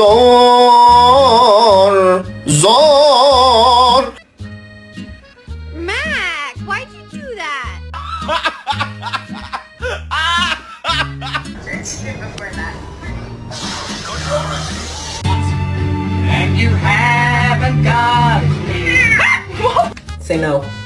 zor, zor. Mac, why'd you do that? And you haven't got it. Say no.